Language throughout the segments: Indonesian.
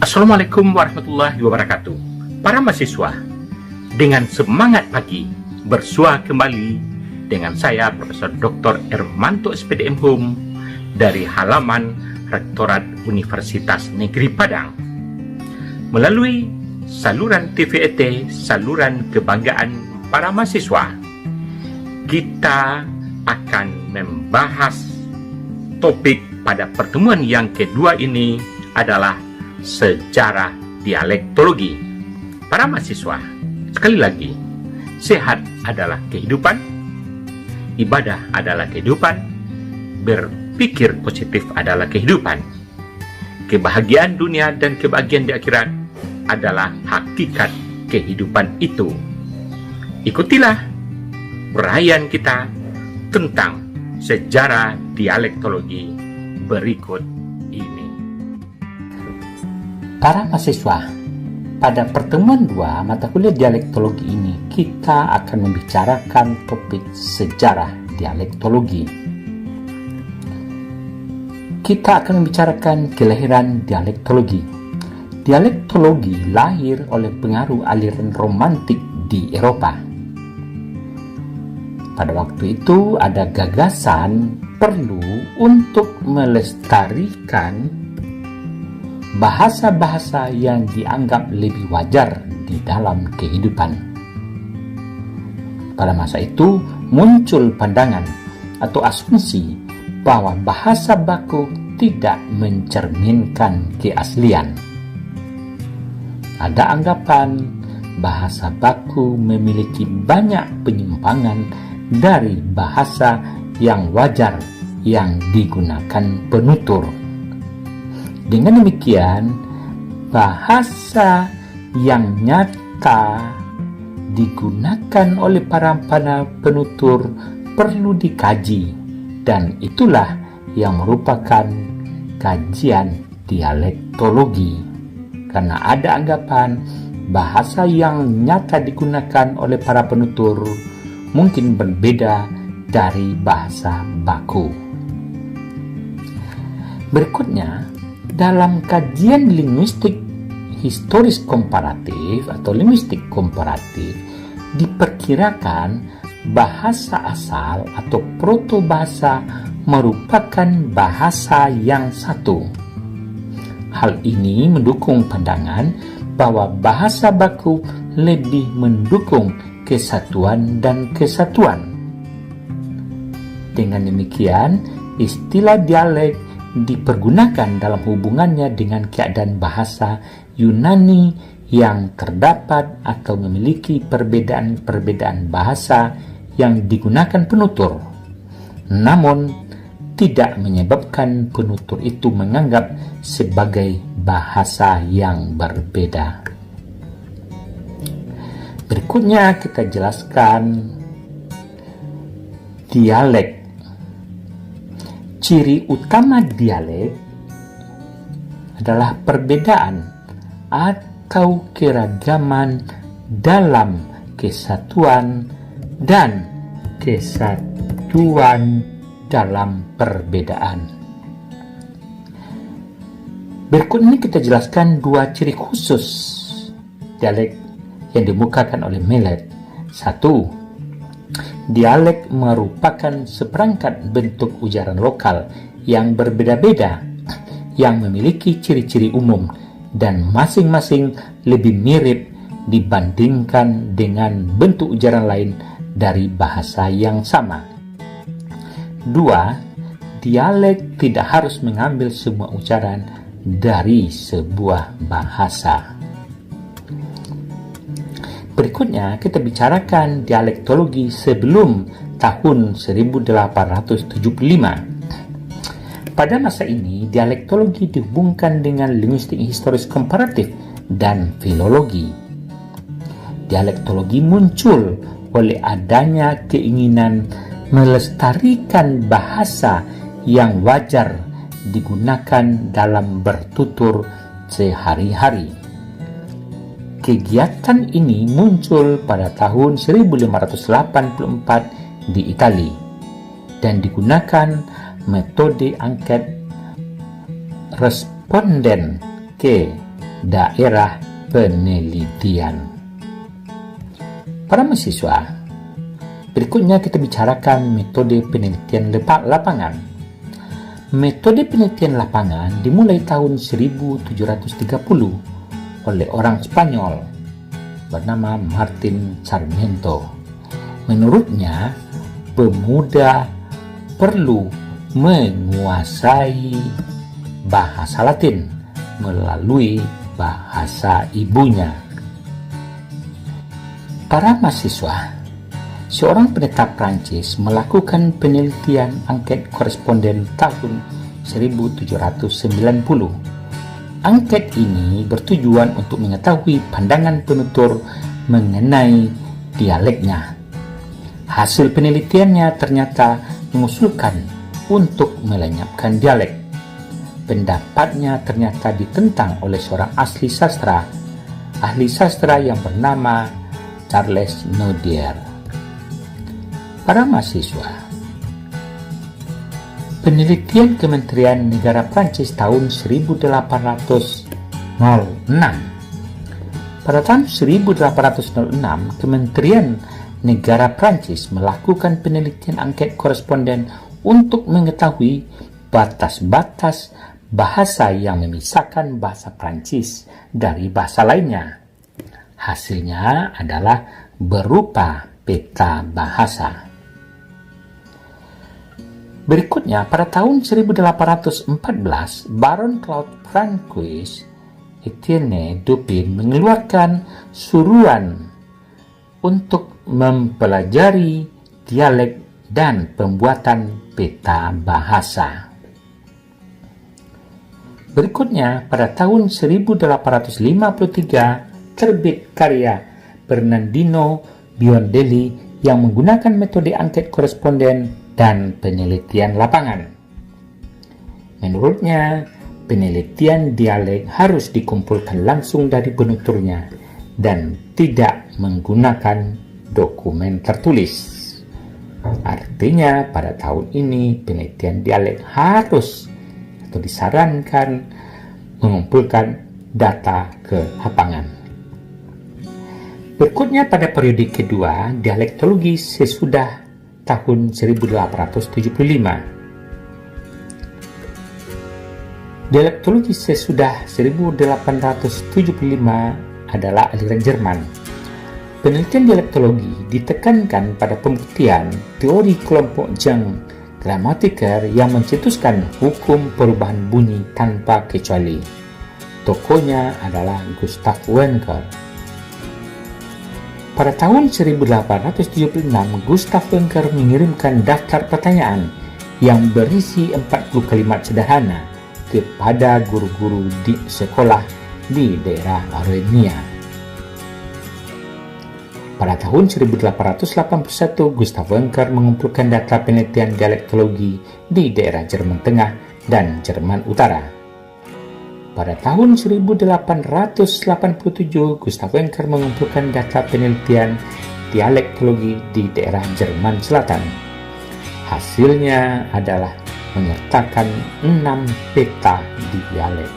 Assalamualaikum warahmatullahi wabarakatuh. Para mahasiswa, dengan semangat pagi bersua kembali dengan saya Profesor Dr. Ermanto SPDM Hum dari halaman Rektorat Universitas Negeri Padang. Melalui saluran TVET, saluran kebanggaan para mahasiswa, kita akan membahas topik pada pertemuan yang kedua ini adalah sejarah dialektologi. Para mahasiswa, sekali lagi, sehat adalah kehidupan, ibadah adalah kehidupan, berpikir positif adalah kehidupan. Kebahagiaan dunia dan kebahagiaan di akhirat adalah hakikat kehidupan itu. Ikutilah uraian kita tentang sejarah dialektologi berikut ini. Para mahasiswa, pada pertemuan 2 mata kuliah dialektologi ini kita akan membicarakan topik sejarah dialektologi. Kita akan membicarakan kelahiran dialektologi. Dialektologi lahir oleh pengaruh aliran romantik di Eropa. Pada waktu itu ada gagasan perlu untuk melestarikan bahasa-bahasa yang dianggap lebih wajar di dalam kehidupan. Pada masa itu muncul pandangan atau asumsi bahwa bahasa baku tidak mencerminkan keaslian. Ada anggapan bahasa baku memiliki banyak penyimpangan dari bahasa yang wajar yang digunakan penutur. Dengan demikian, bahasa yang nyata digunakan oleh para penutur perlu dikaji, dan itulah yang merupakan kajian dialektologi. Karena ada anggapan bahasa yang nyata digunakan oleh para penutur mungkin berbeda dari bahasa baku. Berikutnya, dalam kajian linguistik historis komparatif atau linguistik komparatif, diperkirakan bahasa asal atau protobahasa merupakan bahasa yang satu. Hal ini mendukung pandangan bahwa bahasa baku lebih mendukung kesatuan dan kesatuan. Dengan demikian, istilah dialek dipergunakan dalam hubungannya dengan keadaan bahasa Yunani yang terdapat atau memiliki perbedaan-perbedaan bahasa yang digunakan penutur, namun tidak menyebabkan penutur itu menganggap sebagai bahasa yang berbeda. Berikutnya kita jelaskan dialek. Ciri utama dialek adalah perbedaan atau keragaman dalam kesatuan dan kesatuan dalam perbedaan. Berikut ini kita jelaskan 2 ciri khusus dialek yang dikemukakan oleh Millet. 1. Dialek merupakan seperangkat bentuk ujaran lokal yang berbeda-beda, yang memiliki ciri-ciri umum dan masing-masing lebih mirip dibandingkan dengan bentuk ujaran lain dari bahasa yang sama. 2. Dialek tidak harus mengambil semua ucaran dari sebuah bahasa. Berikutnya kita bicarakan dialektologi sebelum tahun 1875. Pada masa ini, dialektologi dihubungkan dengan linguistik historis komparatif dan filologi. Dialektologi muncul oleh adanya keinginan melestarikan bahasa yang wajar digunakan dalam bertutur sehari-hari. Kegiatan ini muncul pada tahun 1584 di Italia dan digunakan metode angket responden ke daerah penelitian. Para mahasiswa, berikutnya kita bicarakan metode penelitian lapangan. Metode penelitian lapangan dimulai tahun 1730 oleh orang Spanyol bernama Martin Sarmiento. Menurutnya, pemuda perlu menguasai bahasa Latin melalui bahasa ibunya. Para mahasiswa, seorang penetap Prancis melakukan penelitian angket koresponden tahun 1790. Angket ini bertujuan untuk mengetahui pandangan penutur mengenai dialeknya. Hasil penelitiannya ternyata mengusulkan untuk melenyapkan dialek. Pendapatnya ternyata ditentang oleh seorang ahli sastra yang bernama Charles Nodier. Para mahasiswa, penelitian Kementerian Negara Prancis tahun 1806. Pada tahun 1806, Kementerian Negara Prancis melakukan penelitian angket koresponden untuk mengetahui batas-batas bahasa yang memisahkan bahasa Prancis dari bahasa lainnya. Hasilnya adalah berupa peta bahasa. Berikutnya, pada tahun 1814, Baron Claude Francois Etienne Dupin mengeluarkan suruhan untuk mempelajari dialek dan pembuatan peta bahasa. Berikutnya, pada tahun 1853, terbit karya Bernardino Biondelli yang menggunakan metode angket koresponden dan penelitian lapangan. Menurutnya, penelitian dialek harus dikumpulkan langsung dari penuturnya dan tidak menggunakan dokumen tertulis. Artinya, pada tahun ini penelitian dialek harus atau disarankan mengumpulkan data ke lapangan. Berikutnya, pada periode kedua, dialektologi sesudah tahun 1875. Dialektologi sesudah 1875 adalah aliran Jerman. Penelitian dialektologi ditekankan pada pembuktian teori kelompok Jeng Grammatiker yang mencetuskan hukum perubahan bunyi tanpa kecuali. Tokohnya adalah Gustav Wencker. Pada tahun 1876, Gustav Wencker mengirimkan daftar pertanyaan yang berisi 40 kalimat sederhana kepada guru-guru di sekolah di daerah Armenia. Pada tahun 1881, Gustav Wencker mengumpulkan data penelitian dialektologi di daerah Jerman Tengah dan Jerman Utara. Pada tahun 1887, Gustav Wencker mengumpulkan data penelitian dialektologi di daerah Jerman Selatan. Hasilnya adalah menyertakan 6 peta dialek.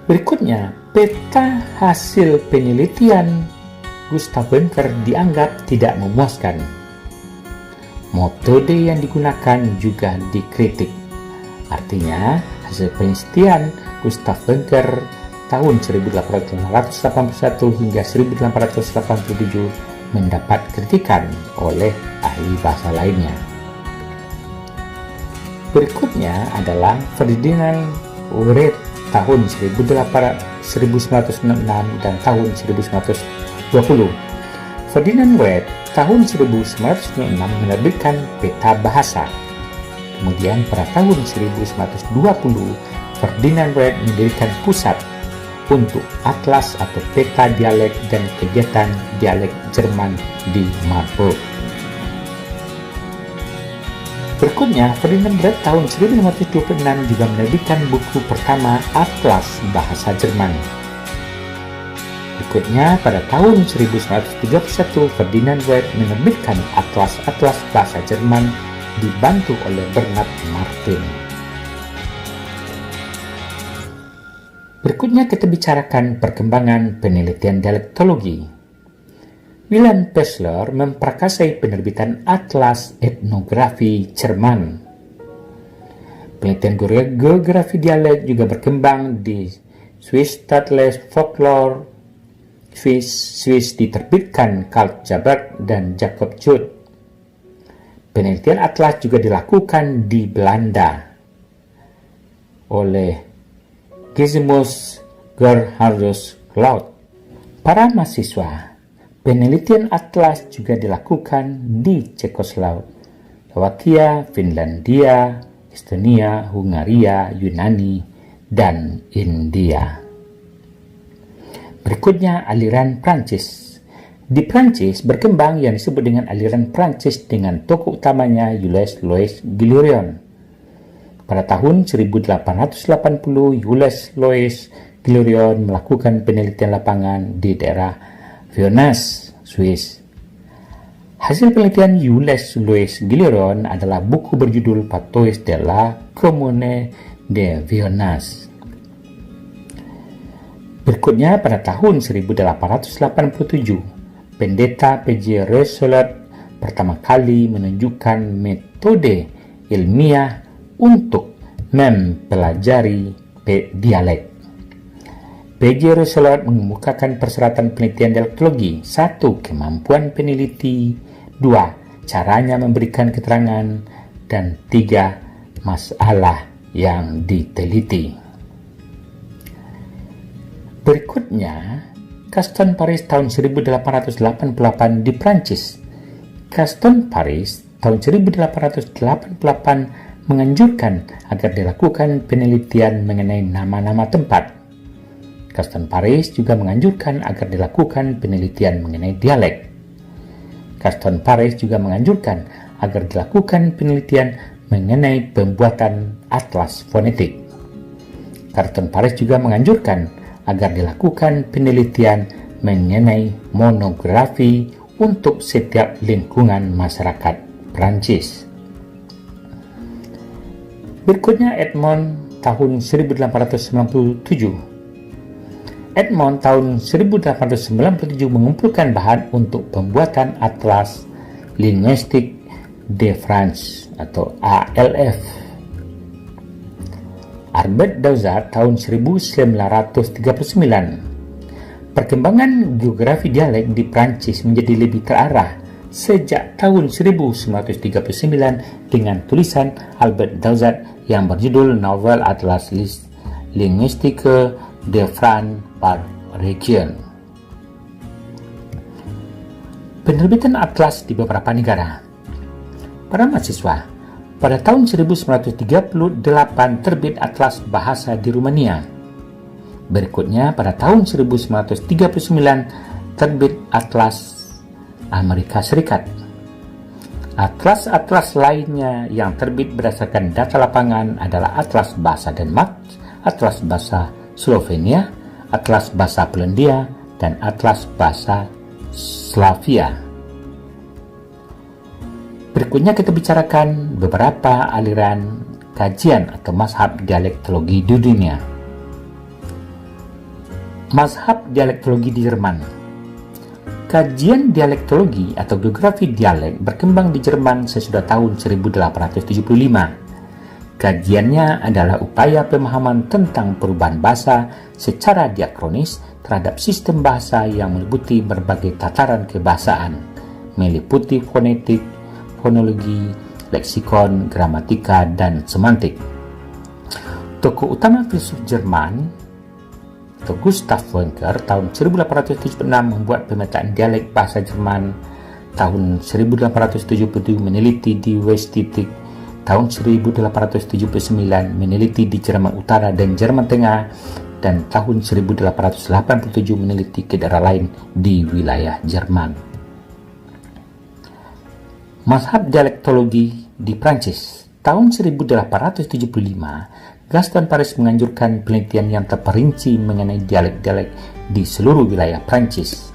Berikutnya, peta hasil penelitian Gustav Wencker dianggap tidak memuaskan. Metode yang digunakan juga dikritik. Artinya, hasil penelitian Gustav Wencker tahun 1881 hingga 1887 mendapat kritikan oleh ahli bahasa lainnya. Berikutnya adalah Ferdinand Wright tahun 1906 dan tahun 1920. Ferdinand Wright tahun 1906 menerbitkan peta bahasa. Kemudian pada tahun 1920, Ferdinand Wright mendirikan pusat untuk atlas atau peta dialek dan kegiatan dialek Jerman di Marburg. Berikutnya, Ferdinand Wright tahun 1926 juga menerbitkan buku pertama Atlas Bahasa Jerman. Berikutnya, pada tahun 1931, Ferdinand Wright menerbitkan Atlas Bahasa Jerman dibantu oleh Bernard Martin. Berikutnya kita bicarakan perkembangan penelitian dialektologi. Wilhelm Pessler memprakarsai penerbitan Atlas Etnografi Jerman. Penelitian geografi dialek juga berkembang di Swiss Atlas Folklore Swiss diterbitkan Karl Jaberg dan Jacob Judd. Penelitian atlas juga dilakukan di Belanda oleh Gizmus Gerhardus Cloud. Para mahasiswa, penelitian atlas juga dilakukan di Cekoslowakia, Finlandia, Estonia, Hungaria, Yunani, dan India. Berikutnya aliran Prancis. Di Prancis berkembang yang disebut dengan aliran Prancis dengan tokoh utamanya Jules Louis Guillaume. Pada tahun 1880, Jules Louis Guillaume melakukan penelitian lapangan di daerah Viennas, Swiss. Hasil penelitian Jules Louis Guillaume adalah buku berjudul Patois de la Commune de Viennas. Berikutnya pada tahun 1887, Pendeta P.J. Resollet pertama kali menunjukkan metode ilmiah untuk mempelajari dialek. P.J. Resollet mengemukakan persyaratan penelitian dialektologi. 1. Kemampuan peneliti. 2. Caranya memberikan keterangan. Dan 3. Masalah yang diteliti. Berikutnya, Gaston Paris tahun 1888 di Prancis. Gaston Paris tahun 1888 menganjurkan agar dilakukan penelitian mengenai nama-nama tempat. Gaston Paris juga menganjurkan agar dilakukan penelitian mengenai dialek. Gaston Paris juga menganjurkan agar dilakukan penelitian mengenai pembuatan atlas fonetik. Gaston Paris juga menganjurkan agar dilakukan penelitian mengenai monografi untuk setiap lingkungan masyarakat Prancis. Berikutnya Edmond tahun 1897. Edmond tahun 1897 mengumpulkan bahan untuk pembuatan Atlas Linguistique de France atau ALF. Albert Dauzat tahun 1939. Perkembangan geografi dialek di Prancis menjadi lebih terarah sejak tahun 1939 dengan tulisan Albert Dauzat yang berjudul Novel Atlas Linguistique de France par Région. Penerbitan atlas di beberapa negara. Para mahasiswa, pada tahun 1938 terbit Atlas Bahasa di Rumania. Berikutnya pada tahun 1939 terbit Atlas Amerika Serikat. Atlas-atlas lainnya yang terbit berdasarkan data lapangan adalah Atlas Bahasa Denmark, Atlas Bahasa Slovenia, Atlas Bahasa Polandia, dan Atlas Bahasa Slavia. Berikutnya kita bicarakan beberapa aliran kajian atau mazhab dialektologi di dunia. Mazhab dialektologi di Jerman. Kajian dialektologi atau geografi dialek berkembang di Jerman sesudah tahun 1875. Kajiannya adalah upaya pemahaman tentang perubahan bahasa secara diakronis terhadap sistem bahasa yang meliputi berbagai tataran kebahasaan, meliputi fonetik, fonologi, leksikon, gramatika, dan semantik. Tokoh utama filsuf Jerman atau Gustav Wernher tahun 1876 membuat pemetaan dialek bahasa Jerman. Tahun 1877 meneliti di Westdeutsch. Tahun 1879 meneliti di Jerman Utara dan Jerman Tengah, dan tahun 1887 meneliti ke daerah lain di wilayah Jerman. Mazhab dialektologi di Prancis. Tahun 1875 Gaston Paris menganjurkan penelitian yang terperinci mengenai dialek-dialek di seluruh wilayah Prancis.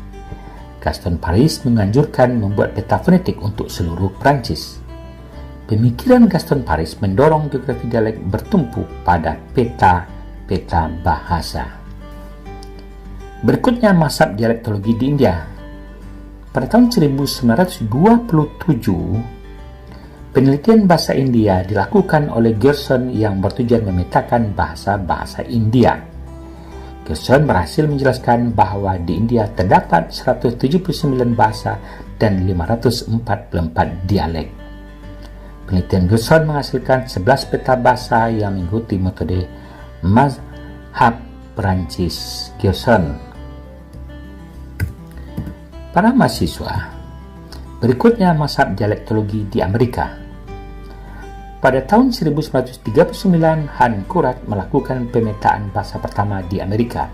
Gaston Paris menganjurkan membuat peta fonetik untuk seluruh Prancis. Pemikiran Gaston Paris mendorong geografi dialek bertumpu pada peta peta bahasa. Berikutnya mazhab dialektologi di India. Pada tahun 1927, penelitian bahasa India dilakukan oleh Gerson yang bertujuan memetakan bahasa-bahasa India. Gerson berhasil menjelaskan bahwa di India terdapat 179 bahasa dan 544 dialek. Penelitian Gerson menghasilkan 11 peta bahasa yang mengikuti metode mazhab Perancis Gerson. Para mahasiswa, berikutnya mazhab dialektologi di Amerika. Pada tahun 1939, Han Kurrat melakukan pemetaan bahasa pertama di Amerika.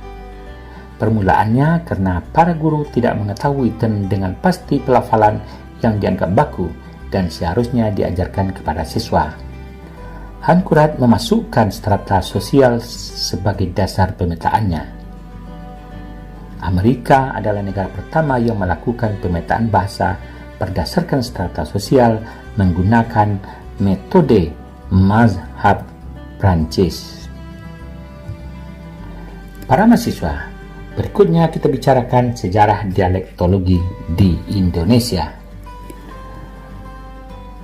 Permulaannya karena para guru tidak mengetahui dengan pasti pelafalan yang dianggap baku dan seharusnya diajarkan kepada siswa. Han Kurrat memasukkan strata sosial sebagai dasar pemetaannya. Amerika adalah negara pertama yang melakukan pemetaan bahasa berdasarkan strata sosial menggunakan metode mazhab Prancis. Para mahasiswa, berikutnya kita bicarakan sejarah dialektologi di Indonesia.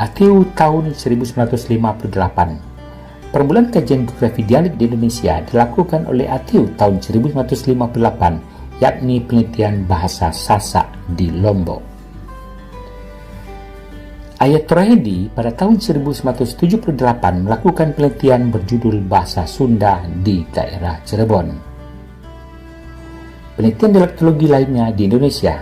Akhir tahun 1958, permulaan kajian geografi dialek di Indonesia dilakukan oleh akhir tahun 1958, yakni penelitian bahasa Sasak di Lombok. Ayat Rohedi pada tahun 1978 melakukan penelitian berjudul Bahasa Sunda di daerah Cirebon. Penelitian dialektologi lainnya di Indonesia,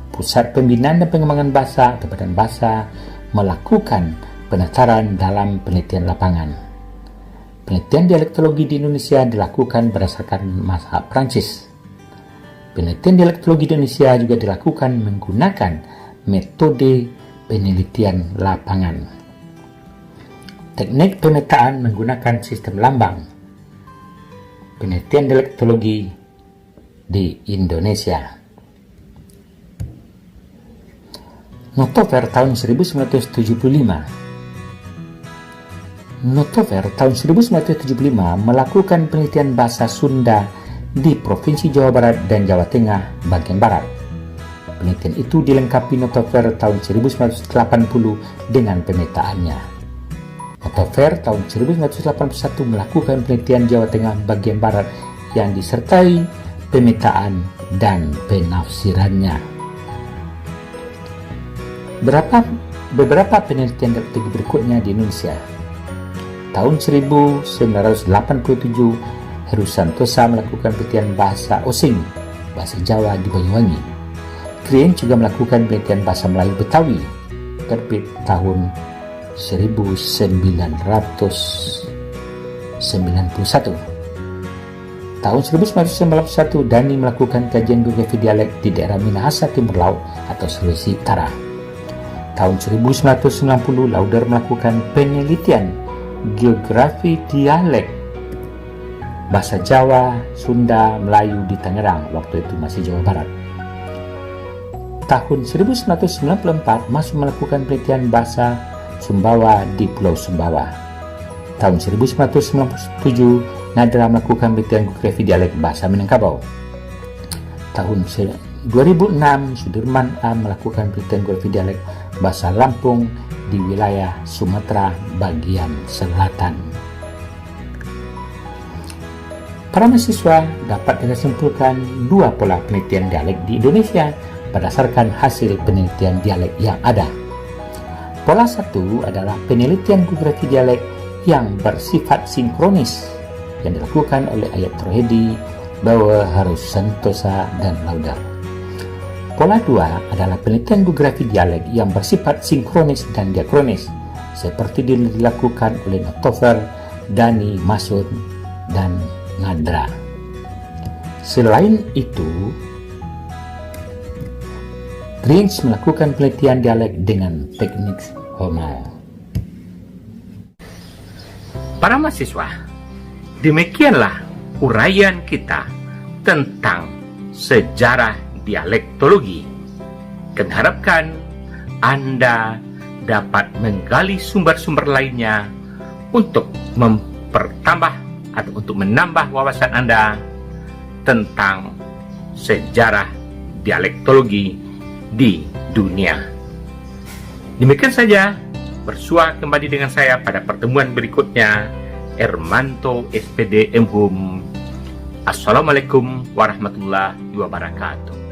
Pusat Pembinaan dan Pengembangan Bahasa atau Badan Bahasa melakukan penataran dalam penelitian lapangan. Penelitian dialektologi di Indonesia dilakukan berdasarkan mazhab Prancis. Penelitian dialektologi di Indonesia juga dilakukan menggunakan metode penelitian lapangan. Teknik pemetaan menggunakan sistem lambang. Penelitian dialektologi di Indonesia. Notover tahun 1975. Notover tahun 1975 melakukan penelitian bahasa Sunda di Provinsi Jawa Barat dan Jawa Tengah bagian Barat. Penelitian itu dilengkapi Notover tahun 1980 dengan pemetaannya. Notover tahun 1981 melakukan penelitian Jawa Tengah bagian Barat yang disertai pemetaan dan penafsirannya. Beberapa penelitian dialektologi berikutnya di Indonesia. Tahun 1987, Heru Santosa melakukan penelitian bahasa Osing, bahasa Jawa di Banyuwangi. Green juga melakukan penelitian bahasa Melayu Betawi, terbit tahun 1991. Tahun 1991, Dani melakukan kajian geografi dialek di daerah Minahasa Timur Laut atau Sulawesi Utara. Tahun 1990, Lauder melakukan penelitian geografi dialek bahasa Jawa, Sunda, Melayu di Tangerang, waktu itu masih Jawa Barat. Tahun 1994, masuk melakukan penelitian bahasa Sumbawa di Pulau Sumbawa. Tahun 1997, Nadra melakukan penelitian geografi dialek bahasa Minangkabau. Tahun 2006, Sudirman A melakukan penelitian geografi dialek bahasa Lampung di wilayah Sumatera bagian selatan. Para mahasiswa dapat kita simpulkan dua pola penelitian dialek di Indonesia berdasarkan hasil penelitian dialek yang ada. Pola satu adalah penelitian geografi dialek yang bersifat sinkronis yang dilakukan oleh Ayat Rohedi, Bawa, Heru Santosa, dan Lauder. Pola dua adalah penelitian geografi dialek yang bersifat sinkronis dan diakronis seperti dilakukan oleh Notover, Dani, Masud, dan Nadra. Selain itu, Greens melakukan penelitian dialek dengan teknik Homo. Para mahasiswa, demikianlah uraian kita tentang sejarah dialektologi. Kami harapkan Anda dapat menggali sumber-sumber lainnya untuk mempertambah atau untuk menambah wawasan Anda tentang sejarah dialektologi di dunia. Demikian saja, bersua kembali dengan saya pada pertemuan berikutnya. Ermanto SPD MHUM. Assalamualaikum warahmatullahi wabarakatuh.